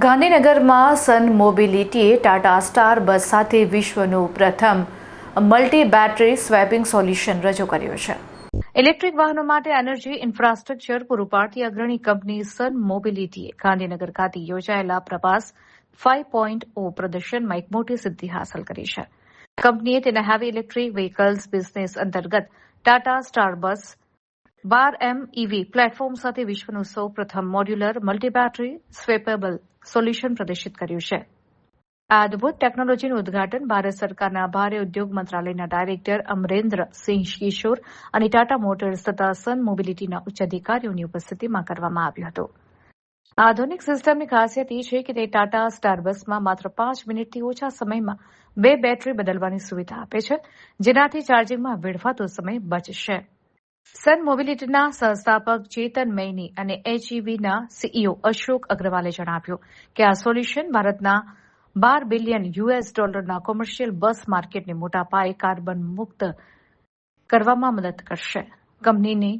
ગાંધીનગરમાં સન મોબિલિટીએ ટાટા સ્ટાર બસ સાથે વિશ્વનું પ્રથમ મલ્ટી બેટરી સ્વેપિંગ સોલ્યુશન રજૂ કર્યું છે. ઇલેક્ટ્રિક વાહનો માટે એનર્જી ઇન્ફ્રાસ્ટ્રક્ચર પૂરું પાડતી અગ્રણી કંપની સન મોબિલિટીએ ગાંધીનગર ખાતે યોજાયેલા પ્રવાસ 5.0 પ્રદર્શનમાં એક મોટી સિદ્ધિ હાંસલ કરી છે. કંપનીએ તેના હેવી ઇલેક્ટ્રિક વ્હીકલ્સ બિઝનેસ અંતર્ગત ટાટા સ્ટાર બસ 12M EV પ્લેટફોર્મ સાથે વિશ્વનું સૌપ્રથમ મોડ્યુલર મલ્ટી બેટરી સ્વેપેબલ સોલ્યુશન પ્રદર્શિત કર્યું છે. આ અદભુત ટેકનોલોજીનું ઉદઘાટન ભારત સરકારના ભારે ઉદ્યોગ મંત્રાલયના ડાયરેક્ટર અમરેન્દ્ર સિંહ કિશોર અને ટાટા મોટર્સ તથા સન મોબિલિટીના ઉચ્ચ અધિકારીઓની ઉપસ્થિતિમાં કરવામાં આવ્યું હતું. આધુનિક સિસ્ટમની ખાસિયત એ છે કે તે ટાટા સ્ટાર બસમાં માત્ર 5 મિનિટથી ઓછા સમયમાં 2 બેટરી બદલવાની સુવિધા આપે છે, જેનાથી ચાર્જિંગમાં વેડફાતો સમય બચશે. સન મોબિલિટીના સહસ્થાપક ચેતન મૈની અને HEVના CEO અશોક અગ્રવાલે જણાવ્યું કે આ સોલ્યુશન ભારતના $12 બિલિયન કોમર્શિયલ બસ માર્કેટને મોટા પાયે કાર્બન મુક્ત કરવામાં મદદ કરશે. કંપનીની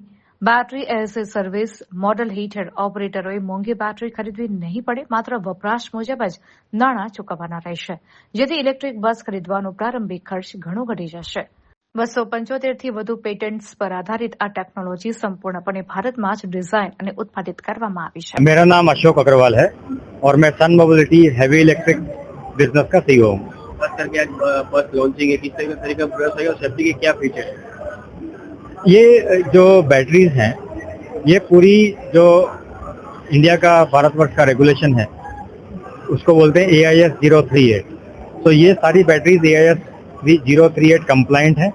battery as a service model હેઠળ ઓપરેટરોએ મોંઘી બેટરી ખરીદવી નહીં પડે, માત્ર વપરાશ મુજબ જ નાણાં ચૂકવવાના રહેશે, જેથી ઇલેક્ટ્રિક બસ ખરીદવાનો પ્રારંભિક ખર્ચ ઘણો ઘટી જશે. 275થી વધુ પેટન્ટ્સ પર આધારિત આ ટેકનોલોજી સંपूर्णपणे भारतમાં જ ડિઝાઇન અને ઉત્પાદિત કરવામાં આવી છે. मेरा नाम अशोक अग्रवाल है और मैं सन मोबिलिटी हैवी इलेक्ट्रिक बिजनेस का CEO हूँ. खास करके आज बस लॉन्चिंग है, किस तरह का प्रयास है और सेफ्टी के क्या फीचर है? ये जो बैटरीज हैं ये पूरी जो इंडिया का भारतवर्ष का रेगुलेशन है उसको बोलते हैं AIS 038. तो ये सारी बैटरीज AIS 038 कंप्लाइंट है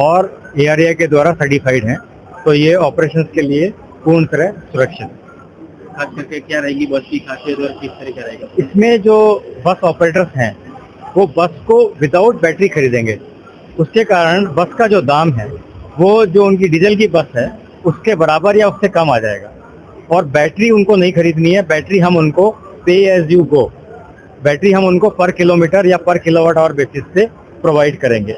और ARAI के द्वारा सर्टिफाइड हैं. तो ये ऑपरेशंस के लिए पूर्ण तरह सुरक्षित है. खास करके क्या रहेगी बस की खासियत और किस तरह का रहेगा? इसमें जो बस ऑपरेटर्स हैं वो बस को विदाउट बैटरी खरीदेंगे. उसके कारण बस का जो दाम है वो जो उनकी डीजल की बस है उसके बराबर या उससे कम आ जाएगा. और बैटरी उनको नहीं खरीदनी है, बैटरी हम उनको पे एज यू गो बैटरी हम उनको पर किलोमीटर या पर किलोवाट आवर बेसिस से प्रोवाइड करेंगे.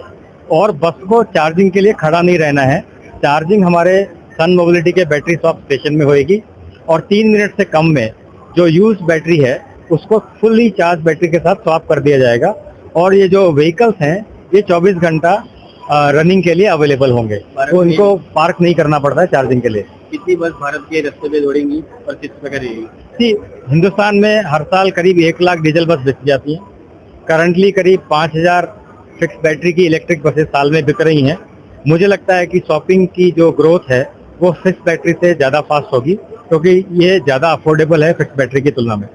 और बस को चार्जिंग के लिए खड़ा नहीं रहना है. चार्जिंग हमारे सन मोबिलिटी के बैटरी स्वैप स्टेशन में होएगी और 3 मिनट से कम में जो यूज बैटरी है उसको फुल्ली चार्ज बैटरी के साथ स्वैप कर दिया जाएगा. और ये जो व्हीकल्स हैं ये 24 घंटा रनिंग के लिए अवेलेबल होंगे, तो उनको पार्क नहीं करना पड़ता है चार्जिंग के लिए. कितनी बस भारत के रास्ते पे दौड़ेंगी और किस प्रकार रहेगी? हिंदुस्तान में हर साल करीब 1 लाख डीजल बस बिक जाती हैं. करंटली करीब 5000 फिक्स बैटरी की इलेक्ट्रिक बसेस साल में बिक रही हैं. मुझे लगता है कि शॉपिंग की जो ग्रोथ है वो फिक्स बैटरी से ज़्यादा फास्ट होगी, क्योंकि ये ज़्यादा अफोर्डेबल है फिक्स बैटरी की तुलना में.